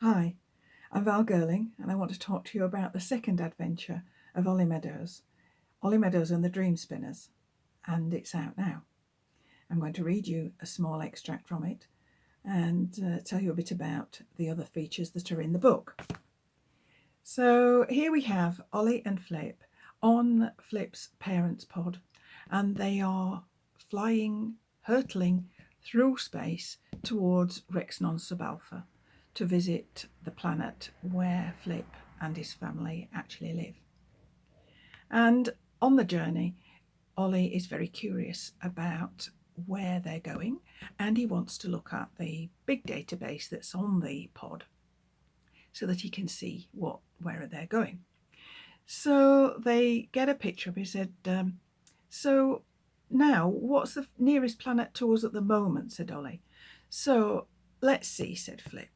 Hi, I'm Val Girling, and I want to talk to you about the second adventure of Ollie Meadows, Ollie Meadows and the DreamSpinners, and it's out now. I'm going to read you a small extract from it and tell you a bit about the other features that are in the book. So here we have Ollie and Flipp on Flipp's parents' pod, and they are flying, hurtling through space towards Rexnon-sub-Alpha to visit the planet where Flipp and his family actually live. And on the journey, Ollie is very curious about where they're going, and he wants to look at the big database that's on the pod so that he can see where they're going. So they get a picture of. He said, so now what's the nearest planet to us at the moment, said Ollie. So let's see, said Flipp.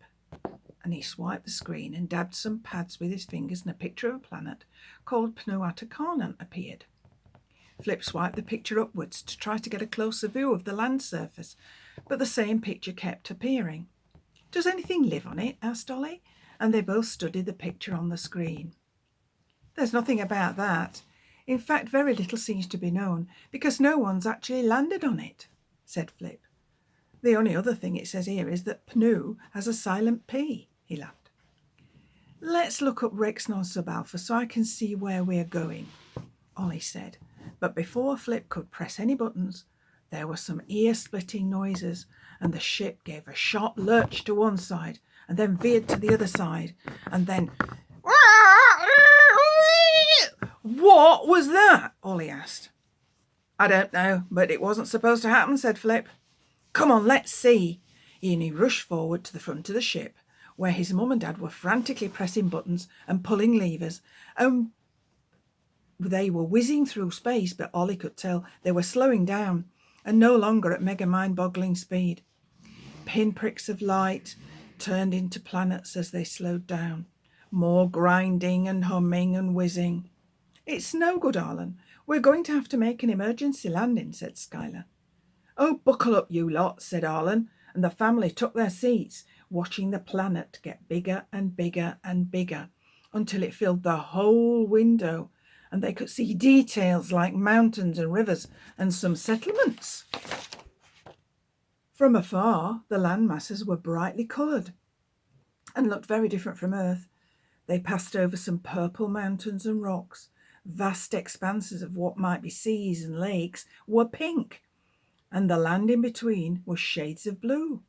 And he swiped the screen and dabbed some pads with his fingers, and a picture of a planet called Pnuatakarnan appeared. Flipp swiped the picture upwards to try to get a closer view of the land surface, but the same picture kept appearing. Does anything live on it? Asked Ollie, and they both studied the picture on the screen. There's nothing about that. In fact, very little seems to be known, because no one's actually landed on it, said Flipp. The only other thing it says here is that Pnu has a silent P, he laughed. Let's look up Rexnon-sub-Alpha so I can see where we're going, Ollie said. But before Flipp could press any buttons, there were some ear-splitting noises, and the ship gave a sharp lurch to one side, and then veered to the other side, and then... What was that? Ollie asked. I don't know, but it wasn't supposed to happen, said Flipp. Come on, let's see. And he rushed forward to the front of the ship, where his mum and dad were frantically pressing buttons and pulling levers, and they were whizzing through space, but Ollie could tell they were slowing down and no longer at mega mind-boggling speed. Pinpricks of light turned into planets as they slowed down. More grinding and humming and whizzing. It's no good, Arlen. We're going to have to make an emergency landing, said Skylar. Oh, buckle up, you lot, said Arlen, and the family took their seats, watching the planet get bigger and bigger and bigger until it filled the whole window, and they could see details like mountains and rivers and some settlements. From afar, the land masses were brightly coloured and looked very different from Earth. They passed over some purple mountains and rocks. Vast expanses of what might be seas and lakes were pink, and the land in between was shades of blue.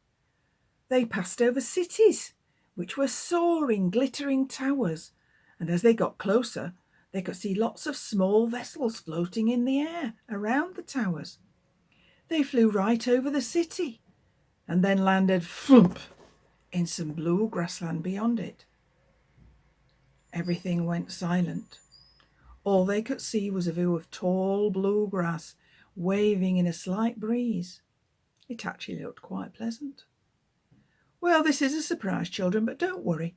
They passed over cities, which were soaring, glittering towers, and as they got closer, they could see lots of small vessels floating in the air around the towers. They flew right over the city and then landed flump in some blue grassland beyond it. Everything went silent. All they could see was a view of tall blue grass waving in a slight breeze. It actually looked quite pleasant. Well, this is a surprise, children, but don't worry.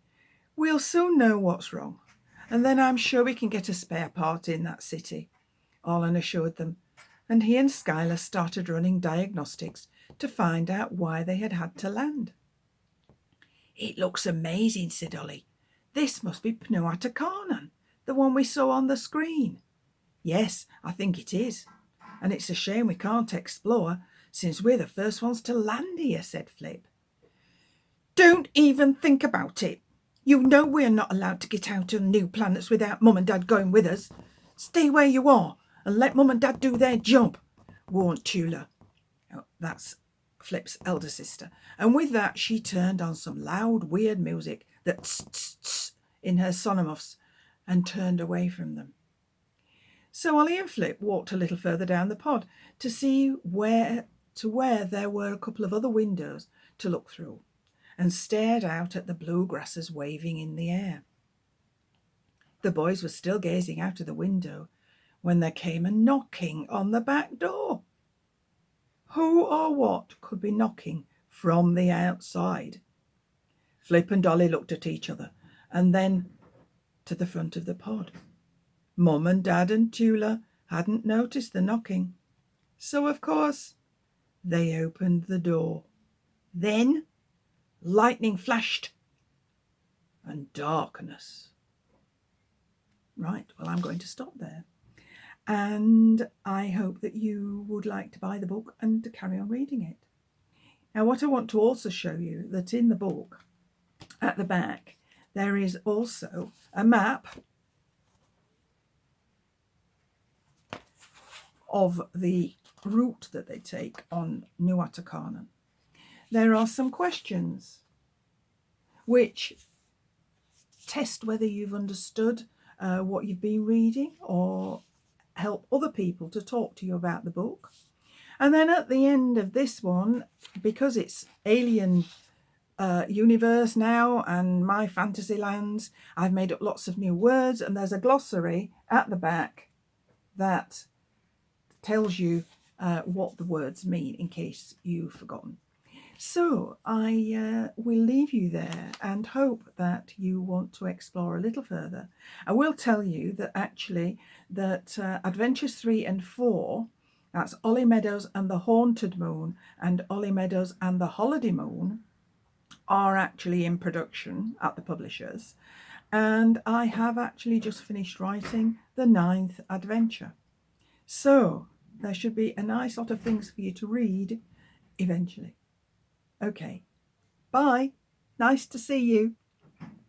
We'll soon know what's wrong, and then I'm sure we can get a spare part in that city, Arlen assured them, and he and Skylar started running diagnostics to find out why they had had to land. It looks amazing, said Ollie. This must be Pnuatakarnan, the one we saw on the screen. Yes, I think it is, and it's a shame we can't explore since we're the first ones to land here, said Flipp. Don't even think about it. You know we're not allowed to get out on new planets without Mum and Dad going with us. Stay where you are and let Mum and Dad do their job, warned Tula. Oh, that's Flipp's elder sister. And with that, she turned on some loud, weird music that tss in her sonomuffs and turned away from them. So Ollie and Flipp walked a little further down the pod to see where there were a couple of other windows to look through, and stared out at the blue grasses waving in the air. The boys were still gazing out of the window when there came a knocking on the back door. Who or what could be knocking from the outside? Flipp and Ollie looked at each other and then to the front of the pod. Mum and Dad and Tula hadn't noticed the knocking, so of course they opened the door. Then lightning flashed and darkness. Right, well, I'm going to stop there. And I hope that you would like to buy the book and to carry on reading it. Now, what I want to also show you, that in the book, at the back, there is also a map of the route that they take on Nuatakanen. There are some questions which test whether you've understood what you've been reading, or help other people to talk to you about the book. And then at the end of this one, because it's alien universe now and my fantasy lands, I've made up lots of new words, and there's a glossary at the back that tells you what the words mean in case you've forgotten. So I will leave you there and hope that you want to explore a little further. I will tell you that actually that Adventures 3 and 4, that's Ollie Meadows and the Haunted Moon and Ollie Meadows and the Holiday Moon, are actually in production at the publishers. And I have actually just finished writing the 9th adventure. So there should be a nice lot of things for you to read eventually. Okay, bye. Nice to see you.